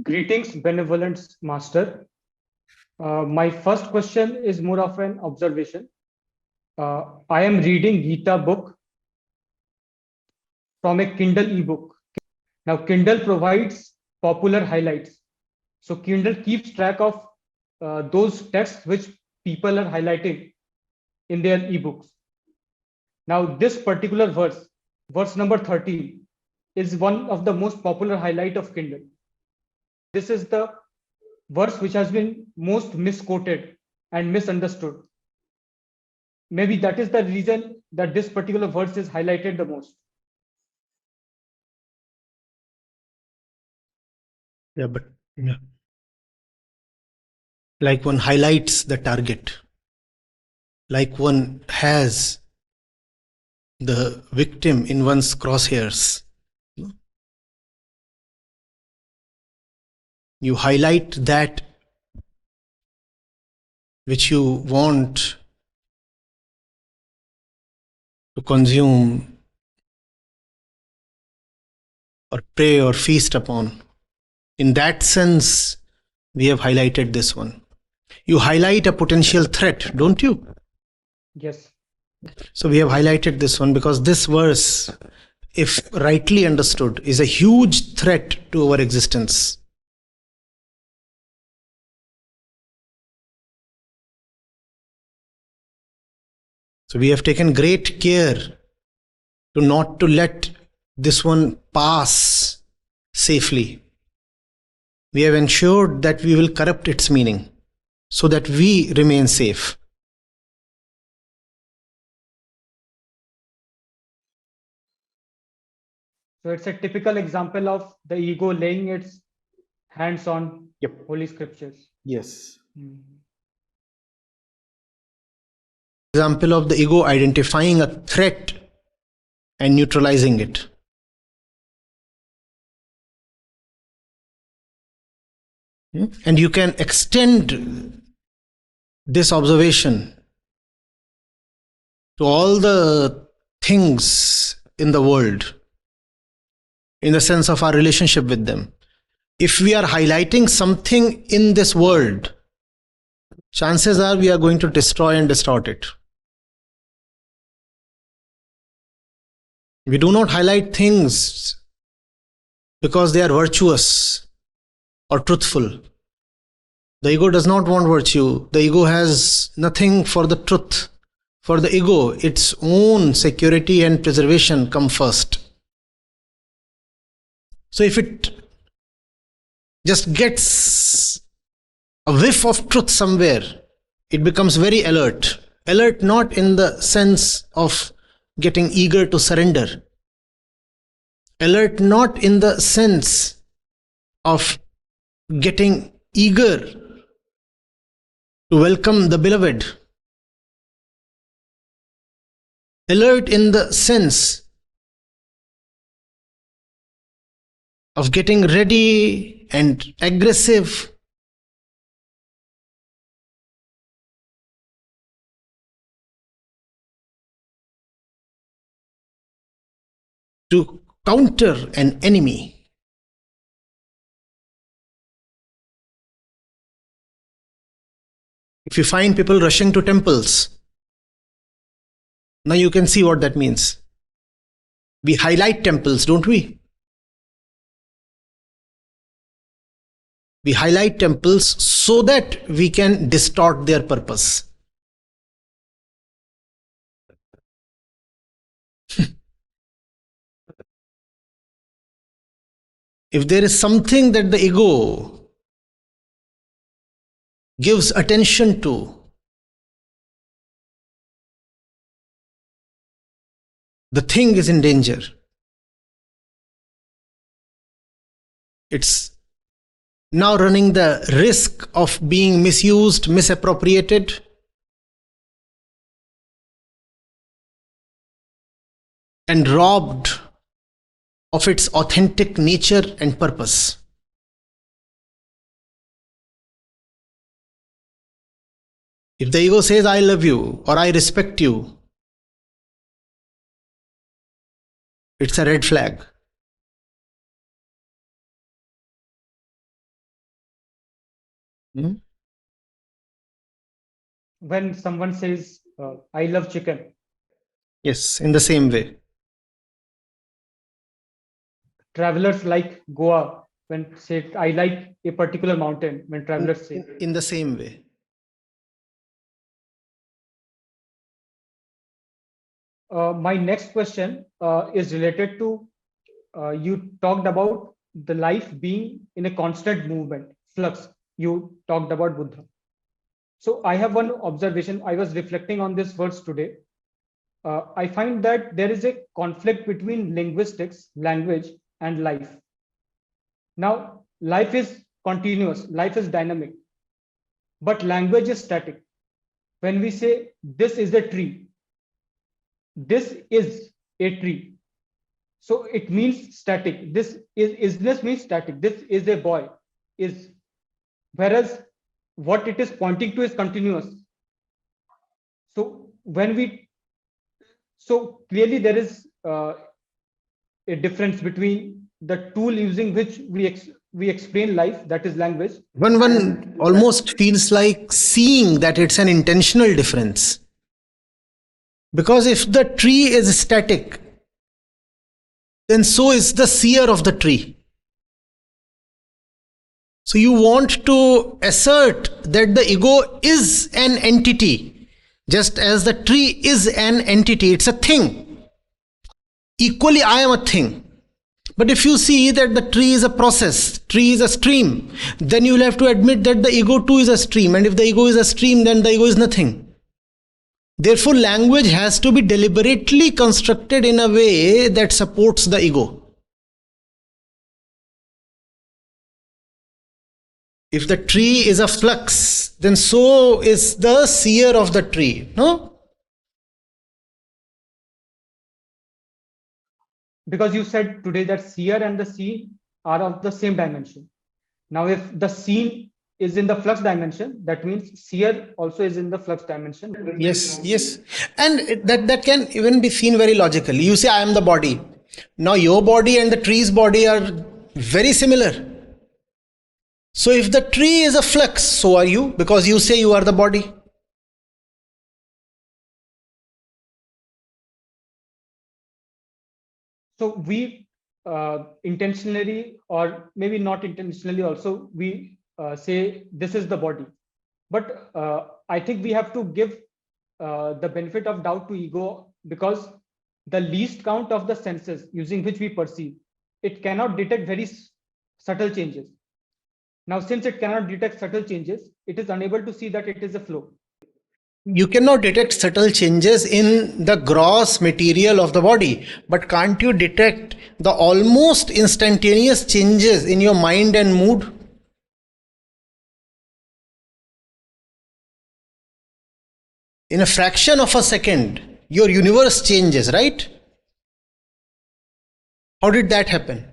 Greetings, benevolent master. My first question is more of an observation. I am reading Gita book from a Kindle ebook. Now, Kindle provides popular highlights. So, Kindle keeps track of those texts which people are highlighting in their ebooks. Now, this particular verse number 13, is one of the most popular highlight of Kindle. This is the verse which has been most misquoted and misunderstood. Maybe that is the reason that this particular verse is highlighted the most. Yeah, but yeah. Like one highlights the target, like one has the victim in one's crosshairs. You highlight that which you want to consume or prey or feast upon. In that sense, we have highlighted this one. You highlight a potential threat, don't you? Yes. So we have highlighted this one because this verse, if rightly understood, is a huge threat to our existence. So we have taken great care to not to let this one pass safely. We have ensured that we will corrupt its meaning so that we remain safe. So it's a typical example of the ego laying its hands on Yep. holy scriptures. Yes. Example of the ego identifying a threat and neutralizing it. And you can extend this observation to all the things in the world, in the sense of our relationship with them. If we are highlighting something in this world, chances are we are going to destroy and distort it. We do not highlight things because they are virtuous or truthful. The ego does not want virtue. The ego has nothing for the truth. For the ego, its own security and preservation come first. So if it just gets a whiff of truth somewhere, it becomes very alert. Alert not in the sense of getting eager to surrender. Alert not in the sense of getting eager to welcome the beloved. Alert in the sense of getting ready and aggressive. To counter an enemy. If you find people rushing to temples, now you can see what that means. We highlight temples, don't we? We highlight temples so that we can distort their purpose. If there is something that the ego gives attention to, the thing is in danger. It's now running the risk of being misused, misappropriated, and robbed of its authentic nature and purpose. If the ego says, I love you or I respect you, it's a red flag. Hmm? When someone says, I love chicken, Yes, in the same way. travelers like Goa, when say, I like a particular mountain, when travelers say. In the same way. My next question is related to you talked about the life being in a constant movement, flux. You talked about Buddha. So I have one observation. I was reflecting on this words today. I find that there is a conflict between linguistics, language, and life. Now, life is continuous, life is dynamic, but language is static. When we say this is a tree, this is a tree. So it means static. This means static. This is a boy. Is whereas what it is pointing to is continuous. So when we so clearly there is a difference between the tool using which we explain life, that is language. One almost feels like seeing that it's an intentional difference. Because if the tree is static, then so is the seer of the tree. So you want to assert that the ego is an entity, just as the tree is an entity, it's a thing. Equally, I am a thing. But if you see that the tree is a process, tree is a stream, then you will have to admit that the ego too is a stream. And if the ego is a stream, then the ego is nothing. Therefore, language has to be deliberately constructed in a way that supports the ego. If the tree is a flux, then so is the seer of the tree. No? Because you said today that seer and the seen are of the same dimension. Now, if the seen is in the flux dimension, that means seer also is in the flux dimension. Yes, yes. And that can even be seen very logically. You say, I am the body. Now, your body and the tree's body are very similar. So, if the tree is a flux, so are you, because you say you are the body. So we intentionally, or maybe not intentionally, also we say this is the body. But I think we have to give the benefit of doubt to ego, because the least count of the senses using which we perceive, it cannot detect very subtle changes. Now, since it cannot detect subtle changes, it is unable to see that it is a flow. You cannot detect subtle changes in the gross material of the body, but can't you detect the almost instantaneous changes in your mind and mood? In a fraction of a second, your universe changes, right? How did that happen?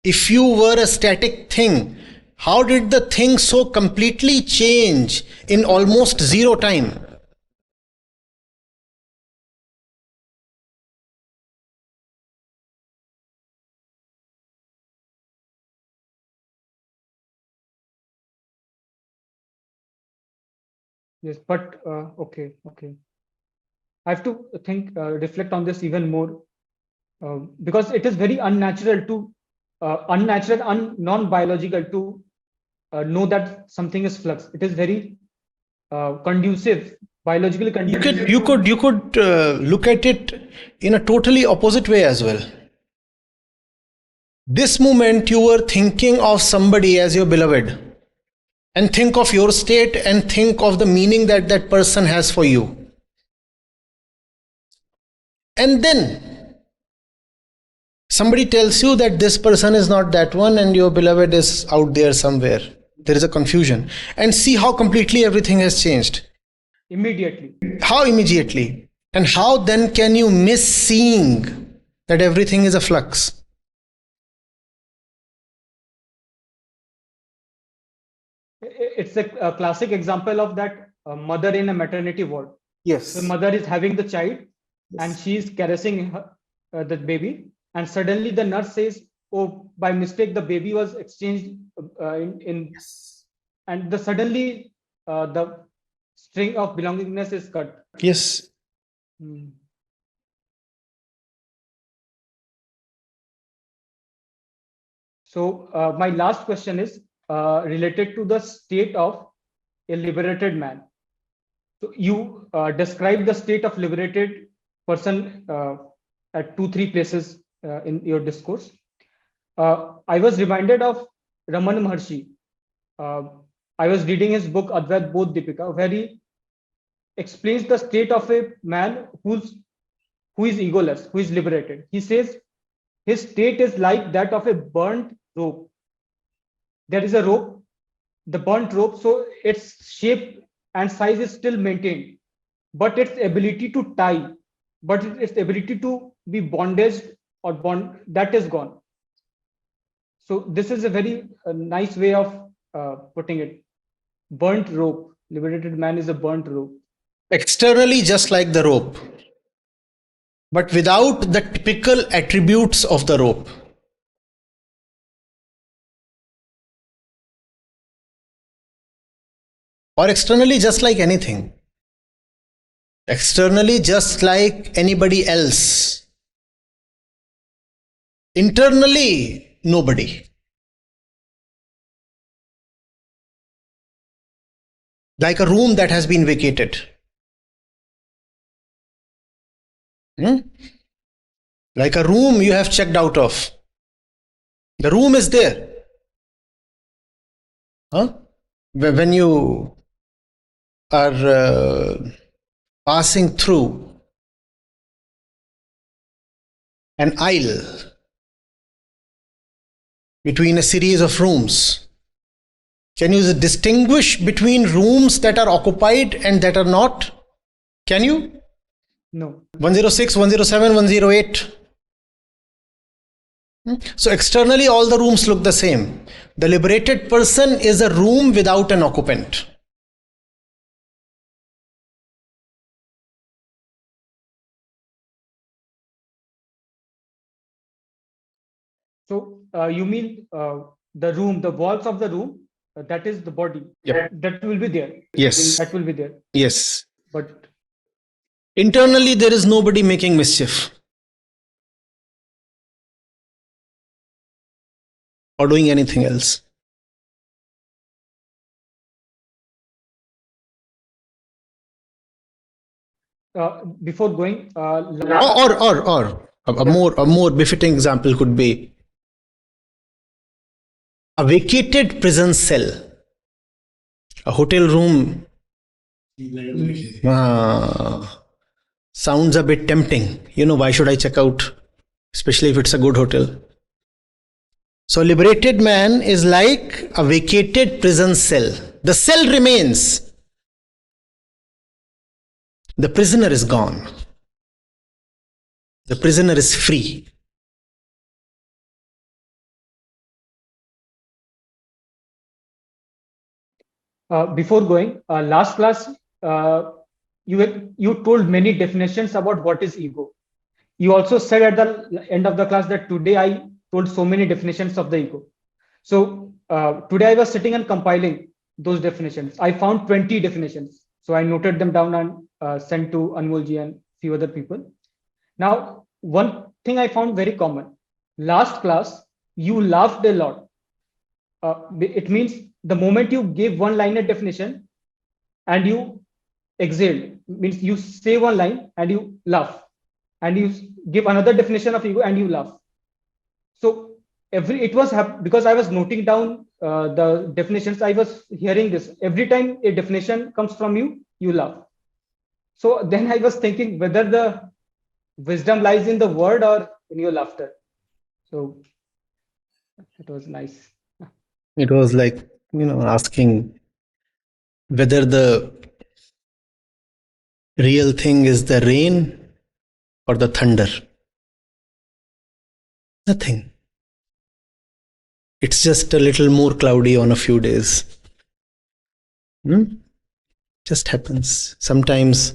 If you were a static thing, how did the thing so completely change in almost zero time? Yes, but okay. I have to think, reflect on this even more, because it is very non-biological to know that something is flux. It is very conducive, biologically conducive. You could look at it in a totally opposite way as well. This moment you were thinking of somebody as your beloved, and think of your state and think of the meaning that that person has for you. And then somebody tells you that this person is not that one and your beloved is out there somewhere. There is a confusion. And see how completely everything has changed. Immediately. How immediately? And how then can you miss seeing that everything is a flux? It's a classic example of that mother in a maternity ward. Yes. The mother is having the child, and she is caressing the baby, and suddenly the nurse says, oh, by mistake the baby was exchanged in and the suddenly the string of belongingness is cut. Yes. Hmm. So my last question is related to the state of a liberated man. So you describe the state of liberated person at 2-3 places in your discourse. I was reminded of Raman Maharshi. Uh, I was reading his book Advait Bodh Deepika, where he explains the state of a man who is egoless, who is liberated. He says his state is like that of a burnt rope. There is a rope, the burnt rope, so its shape and size is still maintained, but its ability to tie, but its ability to be bondaged or bond, that is gone. So this is a very nice way of putting it. Burnt rope. Liberated man is a burnt rope. Externally, just like the rope, but without the typical attributes of the rope. Or externally, just like anything. Externally, just like anybody else. Internally, nobody. Like a room that has been vacated. Like a room you have checked out of. The room is there. When you are passing through an aisle between a series of rooms, can you distinguish between rooms that are occupied and that are not? Can you? No. 106, 107, 108. So externally all the rooms look the same. The liberated person is a room without an occupant. So you mean the room, the walls of the room, that is the body. Yep. That will be there. Yes. That will be there. Yes. But internally there is nobody making mischief or doing anything else. Before going, Or a more befitting example could be a vacated prison cell, a hotel room. Sounds a bit tempting. Why should I check out? Especially if it's a good hotel. So a liberated man is like a vacated prison cell. The cell remains. The prisoner is gone. The prisoner is free. Before going, last class, you told many definitions about what is ego. You also said at the end of the class that today I told so many definitions of the ego. So today I was sitting and compiling those definitions. I found 20 definitions. So I noted them down and sent to Anmolji and few other people. Now, one thing I found very common. Last class, you laughed a lot. It means the moment you gave one-liner definition and you exhaled, means you say one line and you laugh, and you give another definition of ego and you laugh. So it was because I was noting down the definitions. I was hearing this every time a definition comes from you, you laugh. So then I was thinking whether the wisdom lies in the word or in your laughter. So it was nice. It was like, asking whether the real thing is the rain or the thunder. Nothing. It's just a little more cloudy on a few days. Just happens. Sometimes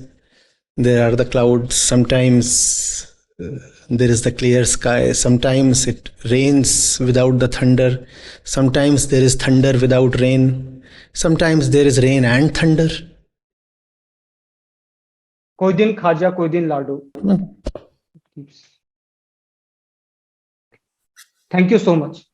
there are the clouds, sometimes there is the clear sky, sometimes it rains without the thunder, sometimes there is thunder without rain, Sometimes there is rain and thunder. Koi din khaja, koi din lado. Thank you so much.